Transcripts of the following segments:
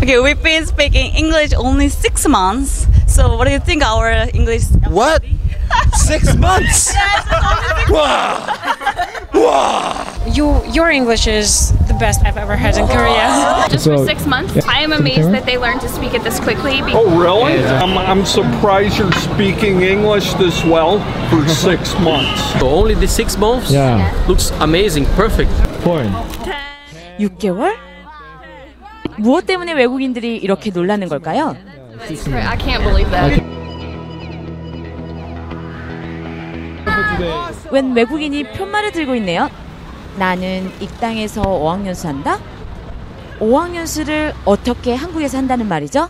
Okay, we've been speaking English only 6 months. So what do you think our English? What? 6 months? Wow! Wow! Your English is the best I've ever had in Korea. Just for 6 months. I am amazed that they learned to speak it this quickly. Oh, really? I'm surprised you're speaking English this well for 6 months. Only the 6 months? Yeah. Looks amazing, perfect. Point. 6개월? 무엇 때문에 외국인들이 이렇게 놀라는 걸까요? I can't believe that. 웬 외국인이 편말을 들고 있네요. 나는 이 땅에서 어학연수 한다? 어학연수를 어떻게 한국에서 한다는 말이죠?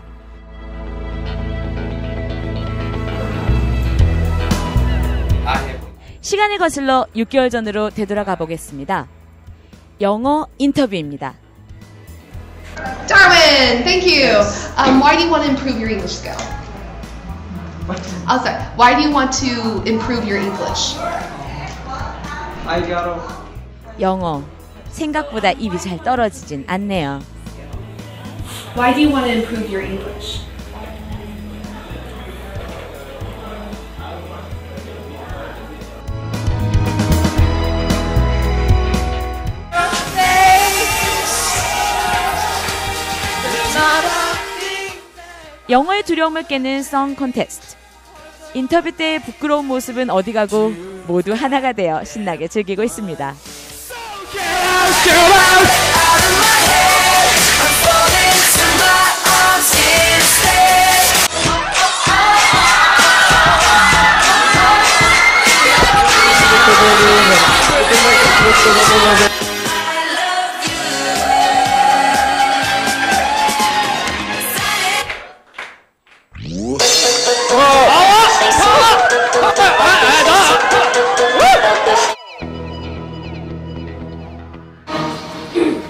시간을 거슬러 6개월 전으로 되돌아가 보겠습니다. 영어 인터뷰입니다. Darwin, thank you. Why do you want to improve your English skill? Sorry. Why do you want to improve your English? 영어. 생각보다 입이 잘 떨어지진 않네요. Why do you want to improve your English? 영어의 두려움을 깨는 송 콘테스트. 인터뷰 때의 부끄러운 모습은 어디 가고 모두 하나가 되어 신나게 즐기고 있습니다.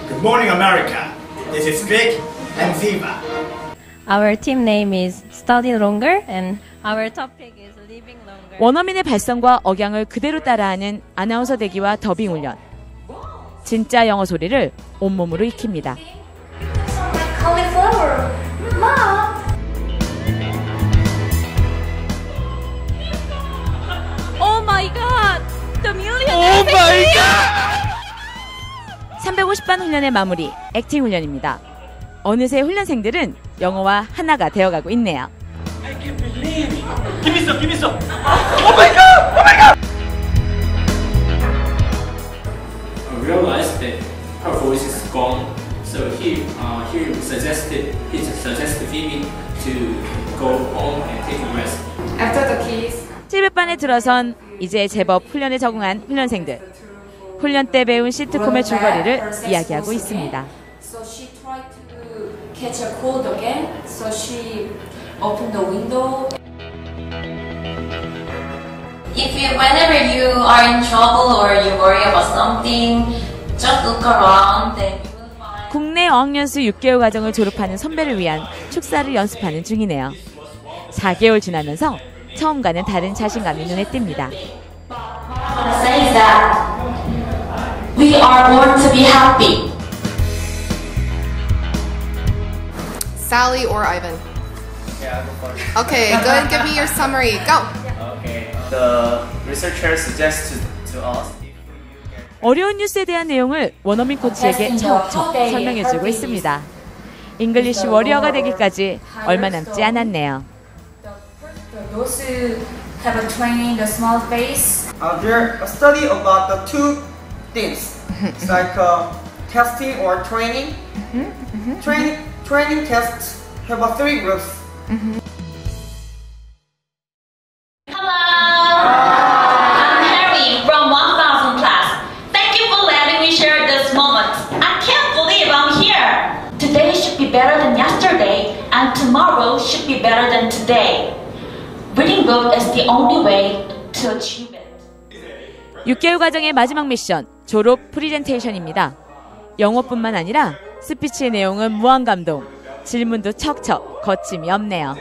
Good morning, America. This is Vic and Ziva. Our team name is Study Longer, and our topic is Living Longer. 원어민의 발성과 억양을 그대로 따라하는 아나운서 대기와 더빙 훈련. 진짜 영어 소리를 온몸으로 익힙니다. Cauliflower, Mom. Oh my God! The million. Oh my god! 350반 훈련의 마무리, 액팅 훈련입니다. 어느새 훈련생들은 영어와 하나가 되어가고 있네요. I can't believe it. Give me some, give me some. Oh my god! Oh my god! I realized that her voice is gone, so he suggested Phoebe to go home and take a rest. After the kiss. 700반에 들어선 이제 제법 훈련에 적응한 훈련생들. 훈련 때 배운 시트콤의 줄거리를 이야기하고 있습니다. So she tried to catch a cold again. So she opened the window. Whenever you are in trouble or you worry about something, just look around and you will find. 국내 어학연수 6개월 과정을 졸업하는 선배를 위한 축사를 연습하는 중이네요. 4개월 지나면서 처음과는 다른 자신감이 눈에 띕니다. Say that we are born to be happy. Sally or Ivan? Yeah, go for it. Okay, go and give me your summary. Go. Okay. The researcher suggests to us. 어려운 뉴스에 대한 내용을 원어민 코치에게 척척 설명해주고 있습니다. 잉글리시 워리어가 되기까지 얼마 남지 않았네요. Those who have a training, the small face. There a study about the two things. It's like testing or training. Training tests have 3 groups. Hello, I'm Harry from 1000 class. Thank you for letting me share this moment. I can't believe I'm here. Today should be better than yesterday, and tomorrow should be better than today. Reading book is the only way to achieve it. 6개월 과정의 마지막 미션, 졸업 프리젠테이션입니다. 영어뿐만 아니라 스피치의 내용은 무한감동, 질문도 척척 거침이 없네요.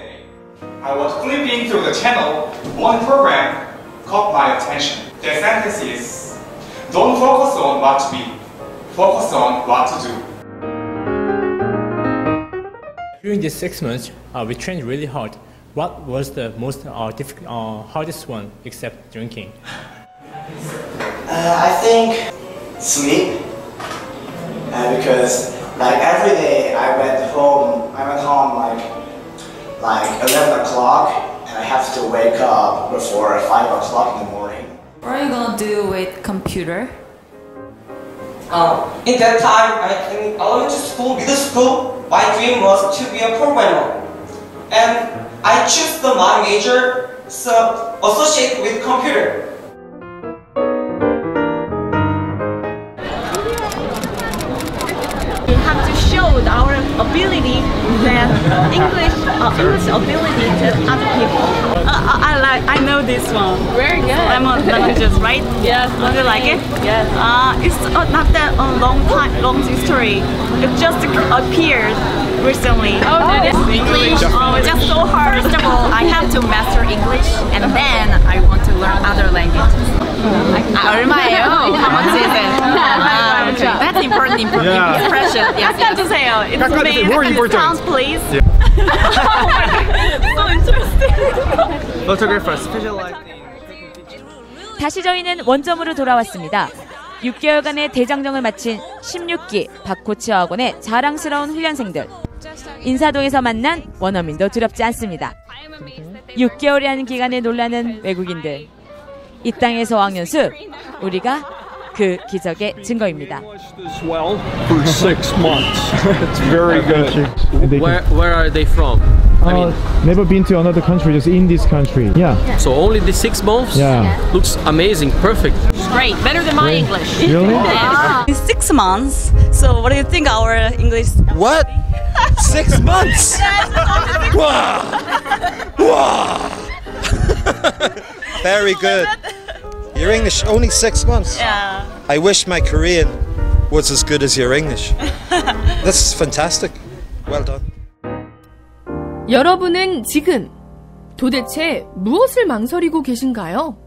I was flipping through the channel. One program caught my attention. The sentence is, don't focus on what to be, focus on what to do. During these 6 months, we trained really hard. What was the most hardest one except drinking? I think sleep, because like every day I went home like 11 o'clock, and I have to wake up before 5 o'clock in the morning. What are you gonna do with computer? In that time, I went to school, middle school. My dream was to be a programmer, and I chose my major associated with computer. We have to show our ability, that English ability to other people. I know this one. Very good. Languages, right? Yes. Do you like it? Yes. It's not that long history. It just appeared recently. Oh, did it? English. It's just so hard. First of all, I have to master English, and then I want to learn other languages. 얼마예요? How much is it? Okay. That's important impression. Yes. 깎아주세요. It's amazing. More important. Discount, please. Yeah. Oh my God. So interesting. Photographer specialized. 다시 저희는 원점으로 돌아왔습니다. 6개월간의 대장정을 마친 16기 박코치의 어학원의 자랑스러운 훈련생들. 인사동에서 만난 원어민도 두렵지 않습니다. 6개월이라는 기간에 놀라는 외국인들. 이 땅에서 어학연수, 우리가 그 기적의 증거입니다. Well, for 6 months. It's very good. Where are they from? I mean, never been to another country, just in this country. Yeah. so only the 6 months? Yeah. Looks amazing, perfect. Great, better than my English. Really? It's 6 months. So what do you think our English? What? 6 months? Wow! Wow! Very good. Your English only 6 months. Yeah. I wish my Korean was as good as your English. That's fantastic. Well done. 여러분은 지금 도대체 무엇을 망설이고 계신가요?